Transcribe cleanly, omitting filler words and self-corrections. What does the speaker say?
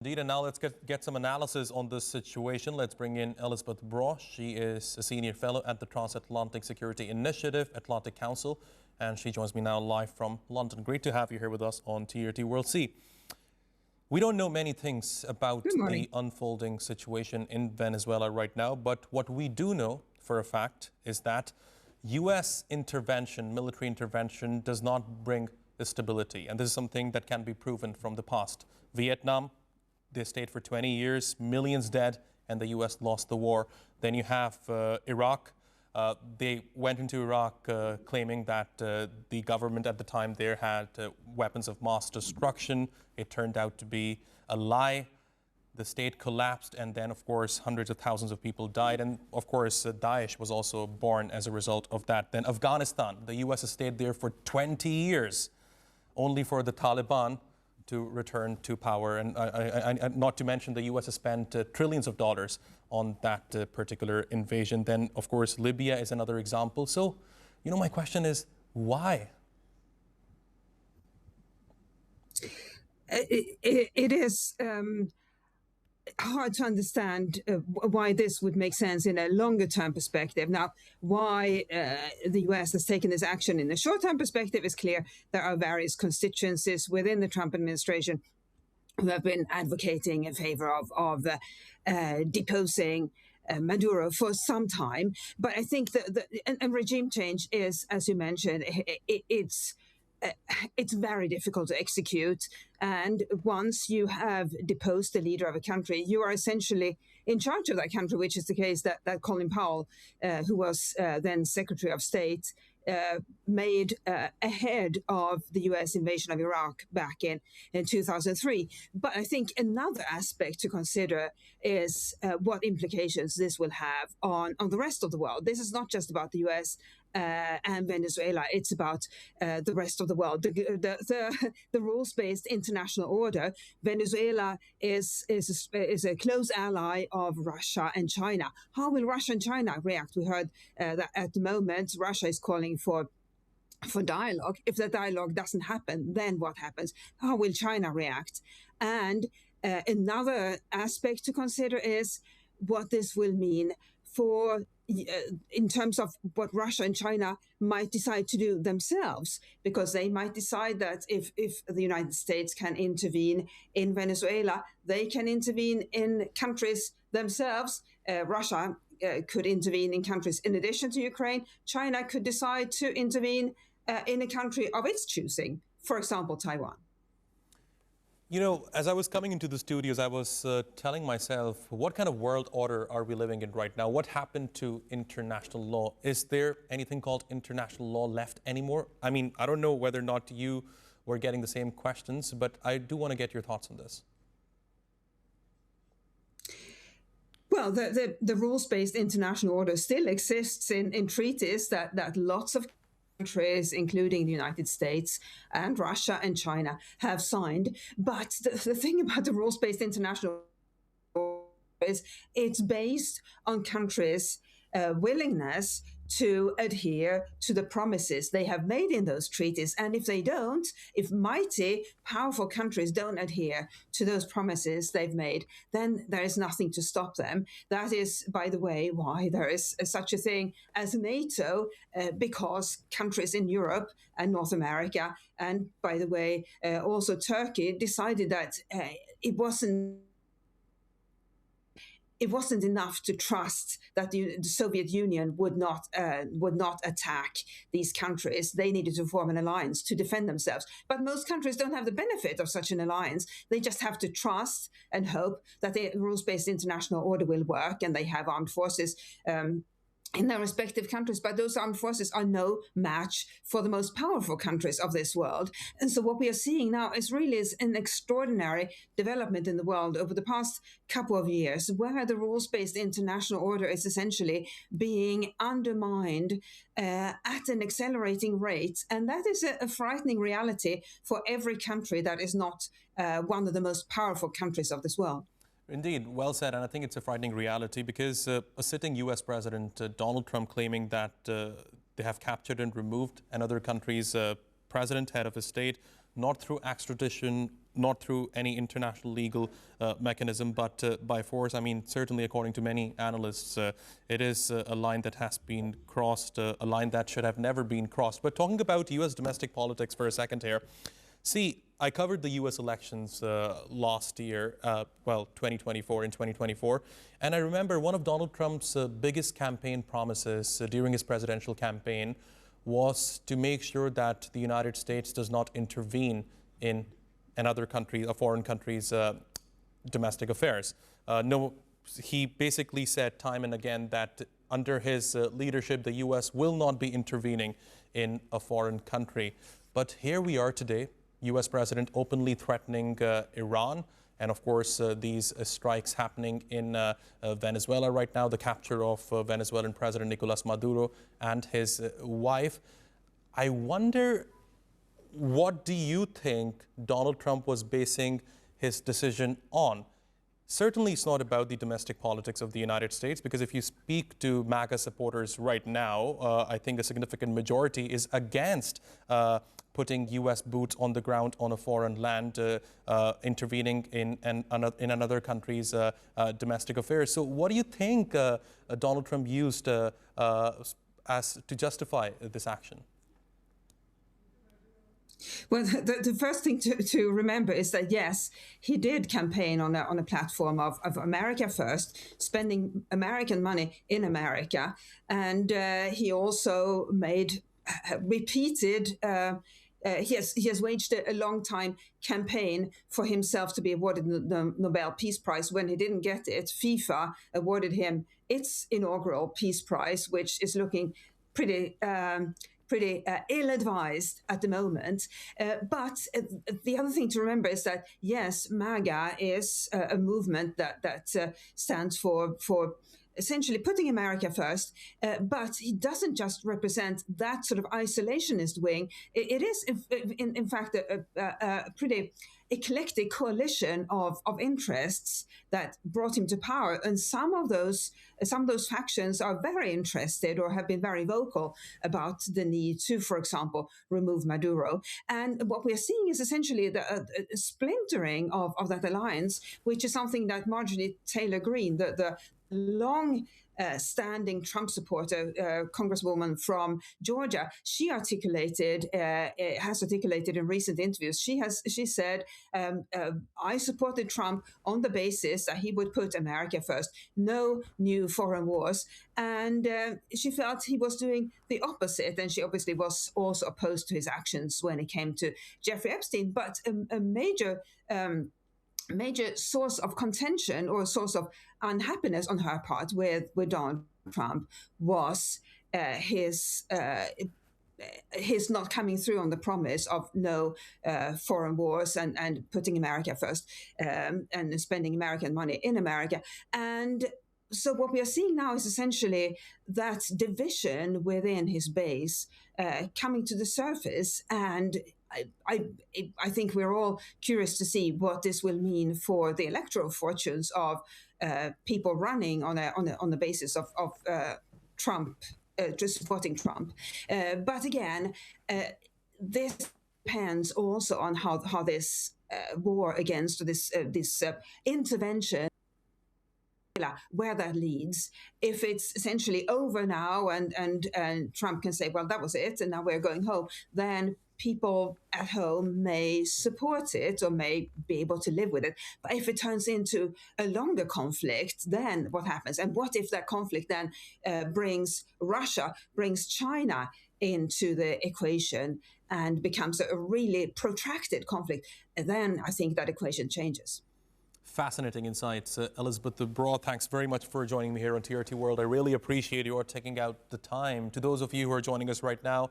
indeed. And now let's get some analysis on this situation. Let's bring in Elisabeth Braw. She is a senior fellow at the Transatlantic Security Initiative, Atlantic Council, and she joins me now live from London. Great to have you here with us on TRT World C. We don't know many things about the unfolding situation in Venezuela right now, but what we do know for a fact is that U.S. intervention, military intervention, does not bring stability. And this is something that can be proven from the past. Vietnam, they stayed for 20 years, millions dead, and the U.S. lost the war. Then you have Iraq. They went into Iraq claiming that the government at the time there had weapons of mass destruction. It turned out to be a lie. The state collapsed, and then, of course, hundreds of thousands of people died. And, of course, Daesh was also born as a result of that. Then Afghanistan, the U.S. has stayed there for 20 years, only for the Taliban to return to power. And not to mention, the U.S. has spent trillions of dollars on that particular invasion. Then, of course, Libya is another example. So, you know, my question is, why? It is hard to understand why this would make sense in a longer-term perspective. Now, why the U.S. has taken this action in the short-term perspective is clear. There are various constituencies within the Trump administration who have been advocating in favor of deposing Maduro for some time. But I think that regime change is, as you mentioned, it's very difficult to execute. And once you have deposed the leader of a country, you are essentially in charge of that country, which is the case that Colin Powell, who was then Secretary of State, made ahead of the U.S. invasion of Iraq back in 2003. But I think another aspect to consider is what implications this will have on the rest of the world. This is not just about the U.S. And Venezuela. It's about the rest of the world. The rules-based international order. Venezuela is a close ally of Russia and China. How will Russia and China react? We heard that at the moment Russia is calling for dialogue. If the dialogue doesn't happen, then what happens? How will China react? And another aspect to consider is what this will mean for in terms of what Russia and China might decide to do themselves, because they might decide that if the United States can intervene in Venezuela, they can intervene in countries themselves. Russia could intervene in countries in addition to Ukraine. China could decide to intervene in a country of its choosing, for example, Taiwan. You know, as I was coming into the studios, I was telling myself, what kind of world order are we living in right now? What happened to international law? Is there anything called international law left anymore? I mean, I don't know whether or not you were getting the same questions, but I do want to get your thoughts on this. Well, the rules-based international order still exists in treaties that lots of countries, including the United States and Russia and China, have signed. But the thing about the rules-based international is it's based on countries' willingness to adhere to the promises they have made in those treaties. And if they don't, if mighty, powerful countries don't adhere to those promises they've made, then there is nothing to stop them. That is, by the way, why there is such a thing as NATO, because countries in Europe and North America, and by the way, also Turkey, decided that it wasn't enough to trust that the Soviet Union would not attack these countries. They needed to form an alliance to defend themselves. But most countries don't have the benefit of such an alliance. They just have to trust and hope that the rules-based international order will work, and they have armed forces in their respective countries, but those armed forces are no match for the most powerful countries of this world. And so what we are seeing now is really an extraordinary development in the world over the past couple of years, where the rules-based international order is essentially being undermined at an accelerating rate. And that is a frightening reality for every country that is not one of the most powerful countries of this world. Indeed, well said, and I think it's a frightening reality because a sitting U.S. President, Donald Trump, claiming that they have captured and removed another country's president, head of a state, not through extradition, not through any international legal mechanism, but by force. I mean, certainly according to many analysts, it is a line that has been crossed, a line that should have never been crossed. But talking about U.S. domestic politics for a second here, see, I covered the U.S. elections last year, 2024, and I remember one of Donald Trump's biggest campaign promises during his presidential campaign was to make sure that the United States does not intervene in another country, a foreign country's domestic affairs. No, he basically said time and again that under his leadership, the U.S. will not be intervening in a foreign country. But here we are today, U.S. President openly threatening Iran. And of course, these strikes happening in Venezuela right now, the capture of Venezuelan President Nicolas Maduro and his wife. I wonder, what do you think Donald Trump was basing his decision on? Certainly, it's not about the domestic politics of the United States, because if you speak to MAGA supporters right now, I think a significant majority is against putting U.S. boots on the ground on a foreign land, intervening in another country's domestic affairs. So what do you think Donald Trump used as to justify this action? Well, the first thing to remember is that, yes, he did campaign on a platform of America first, spending American money in America. And he also made repeated he has waged a long time campaign for himself to be awarded the Nobel Peace Prize. When he didn't get it, FIFA awarded him its inaugural Peace Prize, which is looking pretty ill-advised at the moment. But the other thing to remember is that, yes, MAGA is a movement that stands for essentially putting America first, but he doesn't just represent that sort of isolationist wing. It is, in fact, a pretty eclectic coalition of interests that brought him to power, and some of those factions are very interested or have been very vocal about the need to, for example, remove Maduro. And what we are seeing is essentially the splintering of that alliance, which is something that Marjorie Taylor Greene, the long-standing Trump supporter, Congresswoman from Georgia, she has articulated in recent interviews. She said, I supported Trump on the basis that he would put America first, no new foreign wars. And she felt he was doing the opposite. And she obviously was also opposed to his actions when it came to Jeffrey Epstein. But a major source of contention or a source of unhappiness on her part with Donald Trump was his not coming through on the promise of no foreign wars and putting America first and spending American money in America. And so what we are seeing now is essentially that division within his base coming to the surface. And I think we're all curious to see what this will mean for the electoral fortunes of people running on the basis of Trump, just supporting Trump. But again, this depends also on how this war against this intervention, where that leads. If it's essentially over now and Trump can say, well, that was it, and now we're going home, then people at home may support it or may be able to live with it. But if it turns into a longer conflict, then what happens? And what if that conflict then brings China into the equation and becomes a really protracted conflict? And then I think that equation changes. Fascinating insights. Elisabeth Braw, thanks very much for joining me here on TRT World. I really appreciate your taking out the time. To those of you who are joining us right now,